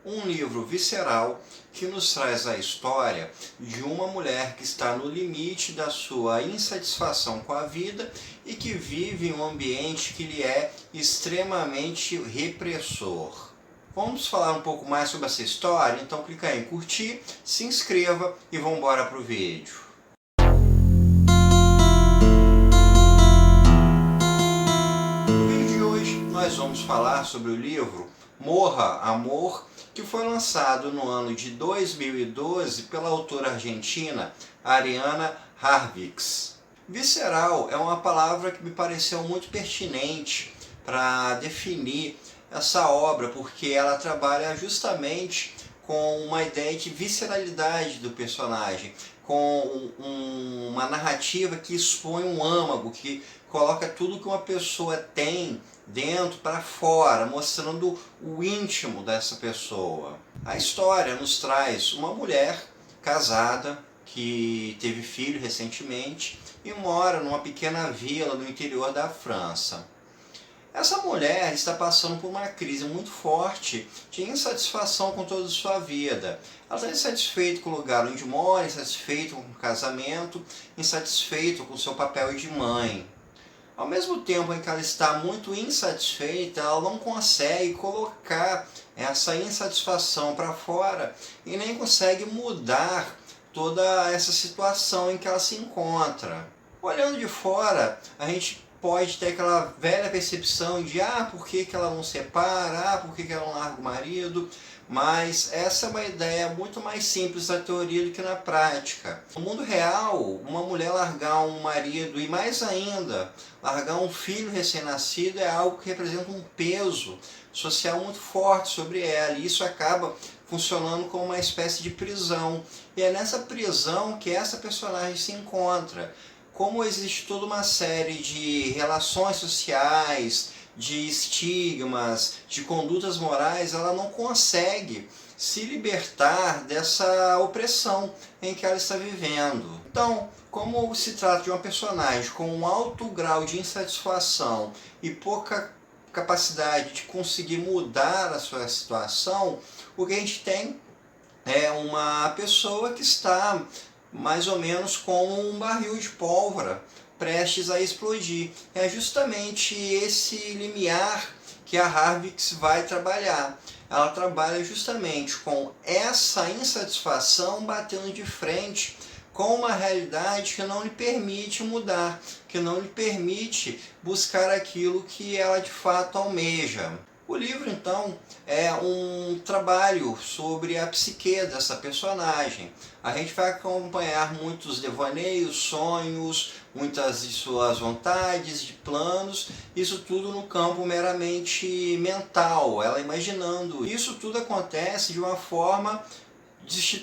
um livro visceral que nos traz a história de uma mulher que está no limite da sua insatisfação com a vida e que vive em um ambiente que lhe é extremamente repressor. Vamos falar um pouco mais sobre essa história? Então clica aí em curtir, se inscreva e vamos embora para o vídeo. No vídeo de hoje nós vamos falar sobre o livro Morra, Amor, que foi lançado no ano de 2012 pela autora argentina Ariana Harvix. Visceral é uma palavra que me pareceu muito pertinente para definir essa obra, porque ela trabalha justamente com uma ideia de visceralidade do personagem, com uma narrativa que expõe um âmago, que coloca tudo que uma pessoa tem dentro para fora, mostrando o íntimo dessa pessoa. A história nos traz uma mulher casada, que teve filho recentemente e mora numa pequena vila no interior da França. Essa mulher está passando por uma crise muito forte de insatisfação com toda a sua vida. Ela está insatisfeita com o lugar onde mora, insatisfeita com o casamento, insatisfeita com o seu papel de mãe. Ao mesmo tempo em que ela está muito insatisfeita, ela não consegue colocar essa insatisfação para fora e nem consegue mudar toda essa situação em que ela se encontra. Olhando de fora, a gente pode ter aquela velha percepção de por que ela não separa, por que ela não larga o marido, mas essa é uma ideia muito mais simples da teoria do que na prática. No mundo real, uma mulher largar um marido e mais ainda, largar um filho recém-nascido é algo que representa um peso social muito forte sobre ela, e isso acaba funcionando como uma espécie de prisão. E é nessa prisão que essa personagem se encontra. Como existe toda uma série de relações sociais, de estigmas, de condutas morais, ela não consegue se libertar dessa opressão em que ela está vivendo. Então, como se trata de uma personagem com um alto grau de insatisfação e pouca capacidade de conseguir mudar a sua situação, o que a gente tem é uma pessoa que está mais ou menos como um barril de pólvora prestes a explodir. É justamente esse limiar que a Harvix vai trabalhar. Ela trabalha justamente com essa insatisfação batendo de frente com uma realidade que não lhe permite mudar, que não lhe permite buscar aquilo que ela de fato almeja. O livro, então, é um trabalho sobre a psique dessa personagem. A gente vai acompanhar muitos devaneios, sonhos, muitas de suas vontades, de planos, isso tudo no campo meramente mental, ela imaginando. Isso tudo acontece de uma forma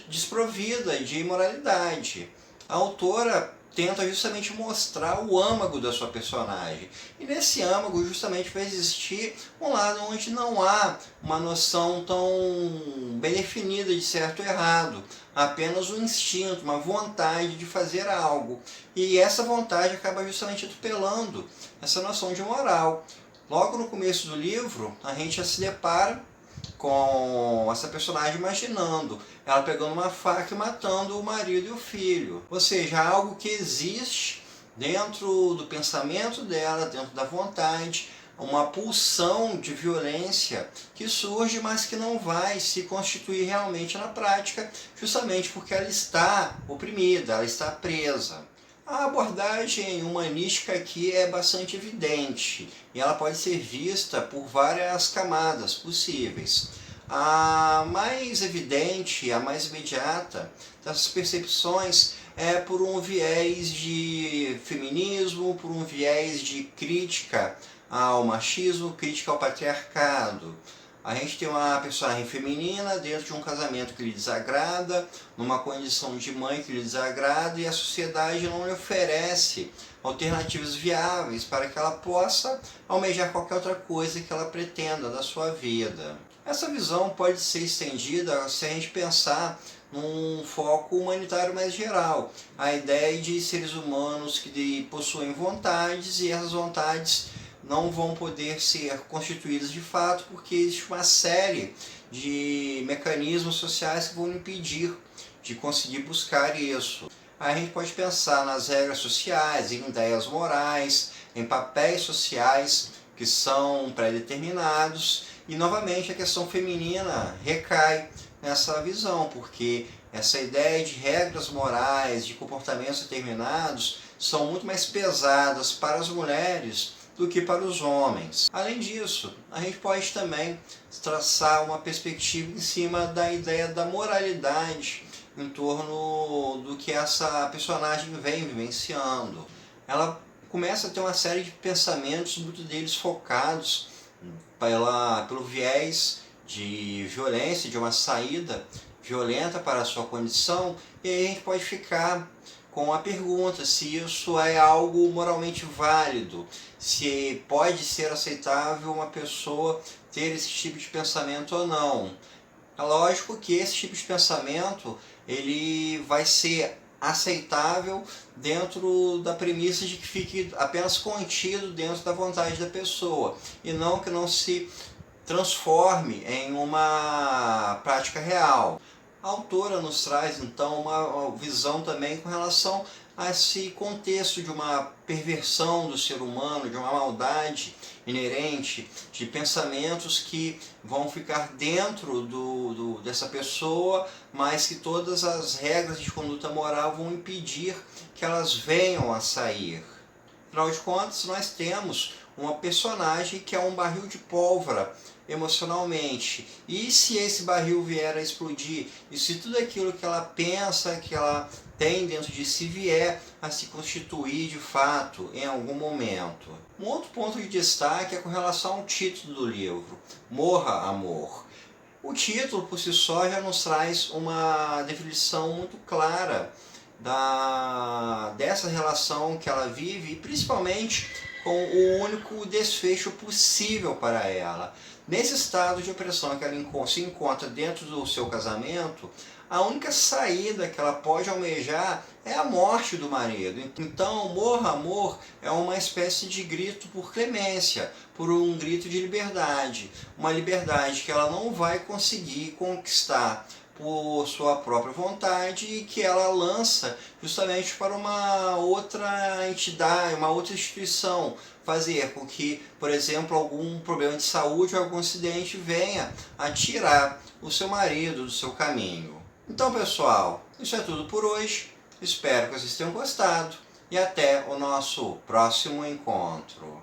desprovida de imoralidade. A autora tenta justamente mostrar o âmago da sua personagem. E nesse âmago justamente vai existir um lado onde não há uma noção tão bem definida de certo e errado. Apenas um instinto, uma vontade de fazer algo. E essa vontade acaba justamente atropelando essa noção de moral. Logo no começo do livro, a gente já se depara com essa personagem imaginando ela pegando uma faca e matando o marido e o filho. Ou seja, algo que existe dentro do pensamento dela, dentro da vontade, uma pulsão de violência que surge, mas que não vai se constituir realmente na prática, justamente porque ela está oprimida, ela está presa. A abordagem humanística aqui é bastante evidente e ela pode ser vista por várias camadas possíveis. A mais evidente, a mais imediata dessas percepções é por um viés de feminismo, por um viés de crítica ao machismo, crítica ao patriarcado. A gente tem uma personagem feminina dentro de um casamento que lhe desagrada, numa condição de mãe que lhe desagrada, e a sociedade não lhe oferece alternativas viáveis para que ela possa almejar qualquer outra coisa que ela pretenda da sua vida. Essa visão pode ser estendida se a gente pensar num foco humanitário mais geral. A ideia de seres humanos que possuem vontades e essas vontades não vão poder ser constituídas de fato porque existe uma série de mecanismos sociais que vão impedir de conseguir buscar isso. Aí a gente pode pensar nas regras sociais, em ideias morais, em papéis sociais que são pré-determinados, e novamente a questão feminina recai nessa visão, porque essa ideia de regras morais, de comportamentos determinados, são muito mais pesadas para as mulheres do que para os homens. Além disso, a gente pode também traçar uma perspectiva em cima da ideia da moralidade em torno do que essa personagem vem vivenciando. Ela começa a ter uma série de pensamentos, muitos deles focados pelo viés de violência, de uma saída violenta para a sua condição, e aí a gente pode ficar com a pergunta se isso é algo moralmente válido, se pode ser aceitável uma pessoa ter esse tipo de pensamento ou não. É lógico que esse tipo de pensamento ele vai ser aceitável dentro da premissa de que fique apenas contido dentro da vontade da pessoa e não que não se transforme em uma prática real. A autora nos traz então uma visão também com relação a esse contexto de uma perversão do ser humano, de uma maldade inerente, de pensamentos que vão ficar dentro dessa pessoa, mas que todas as regras de conduta moral vão impedir que elas venham a sair. Afinal de contas, nós temos uma personagem que é um barril de pólvora emocionalmente. E se esse barril vier a explodir? E se tudo aquilo que ela pensa, que ela tem dentro de si vier a se constituir de fato em algum momento? Um outro ponto de destaque é com relação ao título do livro, Morra, Amor. O título por si só já nos traz uma definição muito clara dessa relação que ela vive, e principalmente com o único desfecho possível para ela. Nesse estado de opressão que ela se encontra dentro do seu casamento, a única saída que ela pode almejar é a morte do marido. Então, Morra, Amor é uma espécie de grito por clemência, por um grito de liberdade. Uma liberdade que ela não vai conseguir conquistar por sua própria vontade e que ela lança justamente para uma outra entidade, uma outra instituição, fazer com que, por exemplo, algum problema de saúde ou algum acidente venha a tirar o seu marido do seu caminho. Então, pessoal, isso é tudo por hoje. Espero que vocês tenham gostado e até o nosso próximo encontro.